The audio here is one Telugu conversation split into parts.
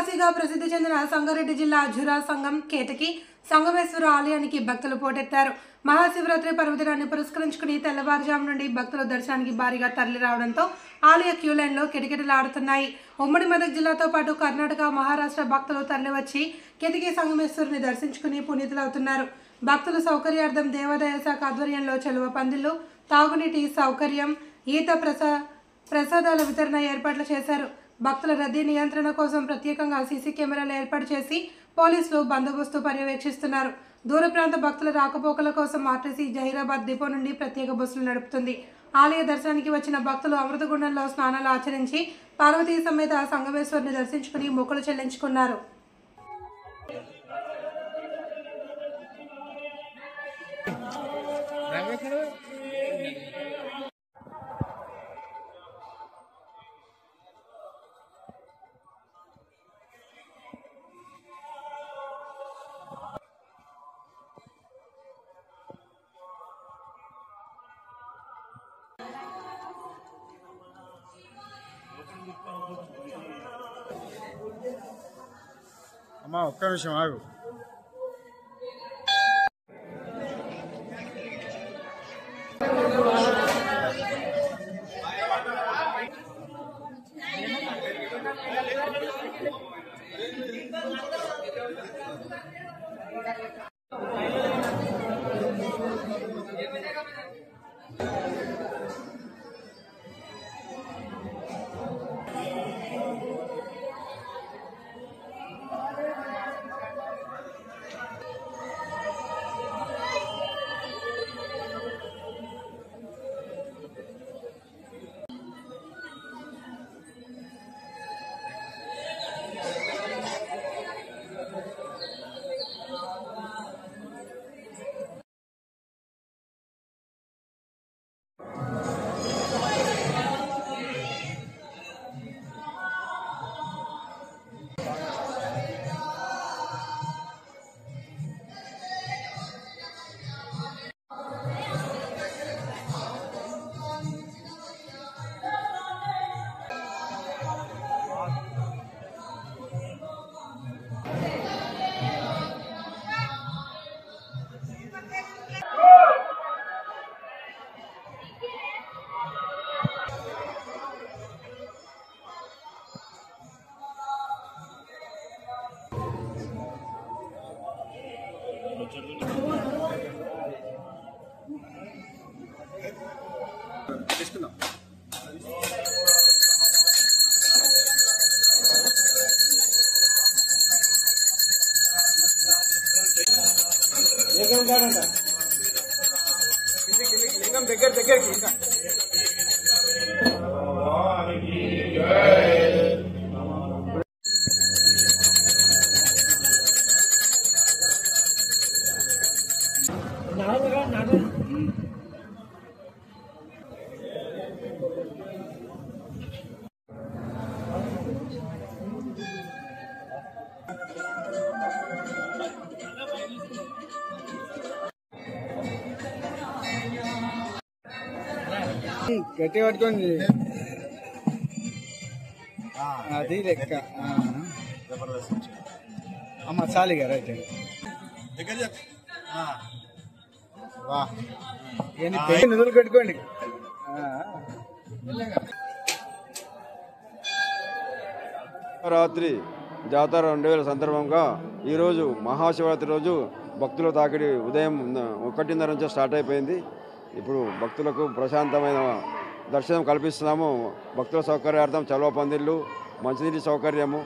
కాశీగా ప్రసిద్ధి చెందిన సంగారెడ్డి జిల్లా అజ్జురా సంఘం కేతకి సంగమేశ్వర ఆలయానికి భక్తులు పోటెత్తారు. మహాశివరాత్రి పర్వదినాన్ని పురస్కరించుకుని తెల్లవారుజాము నుండి భక్తులు దర్శనానికి భారీగా తరలి రావడంతో ఆలయ క్యూ లైన్లో కిటకిటలాడుతున్నాయి. ఉమ్మడి మెదక్ జిల్లాతో పాటు కర్ణాటక, మహారాష్ట్ర భక్తులు తరలివచ్చి కేతకి సంగమేశ్వరుని దర్శించుకుని పునీతులవుతున్నారు. భక్తుల సౌకర్యార్థం దేవాదాయ శాఖ ఆధ్వర్యంలో చలువ పందిళ్లు, తాగునీటి సౌకర్యం, ఈత ప్రసాదాల వితరణ ఏర్పాట్లు చేశారు. భక్తుల రద్దీ నియంత్రణ కోసం ప్రత్యేకంగా సీసీ కెమెరాలు ఏర్పాటు చేసి పోలీసులు బందోబస్తు పర్యవేక్షిస్తున్నారు. దూర ప్రాంత భక్తుల రాకపోకల కోసం ఆర్టీసీ జహీరాబాద్ డిపో నుండి ప్రత్యేక బస్సులు నడుపుతుంది. ఆలయ దర్శనానికి వచ్చిన భక్తులు అమృతగుండంలో స్నానాలు ఆచరించి పార్వతీ సమేత సంగమేశ్వరుని దర్శించుకుని మొక్కులు చెల్లించుకున్నారు. అమ్మా ఒక్క నిమిషం ఆగు. తీసుకుందాం. లింగం దగ్గరికి ఇంకా గట్టి పట్టుకోండి. అది లెక్క అమ్మ చాలిగా రైట్ నిధులు కట్టుకోండి. రాత్రి జాతర 2000 సందర్భంగా ఈరోజు మహాశివరాత్రి రోజు భక్తుల తాకిడి ఉదయం 1:30 నుంచి స్టార్ట్ అయిపోయింది. ఇప్పుడు భక్తులకు ప్రశాంతమైన దర్శనం కల్పిస్తున్నాము. భక్తుల సౌకర్యార్థం చలువ పందిళ్ళు, మంచినీటి సౌకర్యము,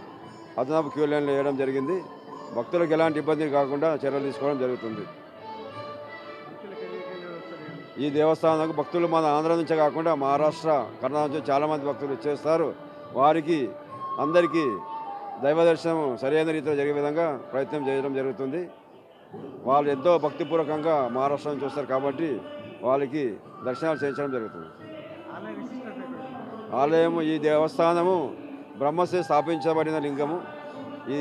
అదనపు క్యూ లైన్లు వేయడం జరిగింది. భక్తులకు ఎలాంటి ఇబ్బంది కాకుండా చర్యలు తీసుకోవడం జరుగుతుంది. ఈ దేవస్థానానికి భక్తులు మన ఆంధ్ర నుంచే కాకుండా మహారాష్ట్ర, కర్ణాటక నుంచి చాలామంది భక్తులు చేస్తారు. వారికి అందరికీ దైవ దర్శనం సరైన రీతిలో జరిగే విధంగా ప్రయత్నం చేయడం జరుగుతుంది. వాళ్ళు ఎంతో భక్తిపూర్వకంగా మహారాష్ట్ర నుంచి వస్తారు కాబట్టి వాళ్ళకి దర్శనాలు చేయించడం జరుగుతుంది. ఆలయము, ఈ దేవస్థానము బ్రహ్మశ్రీ స్థాపించబడిన లింగము. ఈ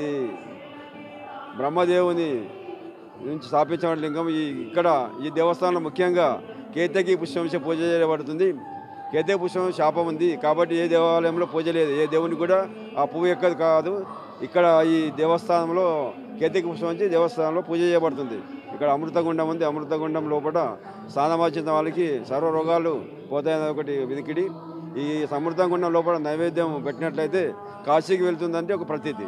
బ్రహ్మదేవుని నుంచి స్థాపించబడిన లింగం. ఇక్కడ ఈ దేవస్థానంలో ముఖ్యంగా కేతకి పుష్పం పూజ చేయబడుతుంది. కేతకి పుష్పం శాపం ఉంది కాబట్టి ఏ దేవాలయంలో పూజ లేదు. ఏ దేవుని కూడా ఆ పువ్వు ఎక్కదు కాదు. ఇక్కడ ఈ దేవస్థానంలో కేతికి పుష్పం వచ్చి దేవస్థానంలో పూజ చేయబడుతుంది. ఇక్కడ అమృతగుండం ఉంది. అమృతగుండం లోపల స్నానమార్చిన వాళ్ళకి సర్వ రోగాలు పోతాయని ఒకటి వినికిడి. ఈ అమృతగుండం లోపల నైవేద్యం పెట్టినట్లయితే కాశీకి వెళ్తుందంటే ఒక ప్రతీతి.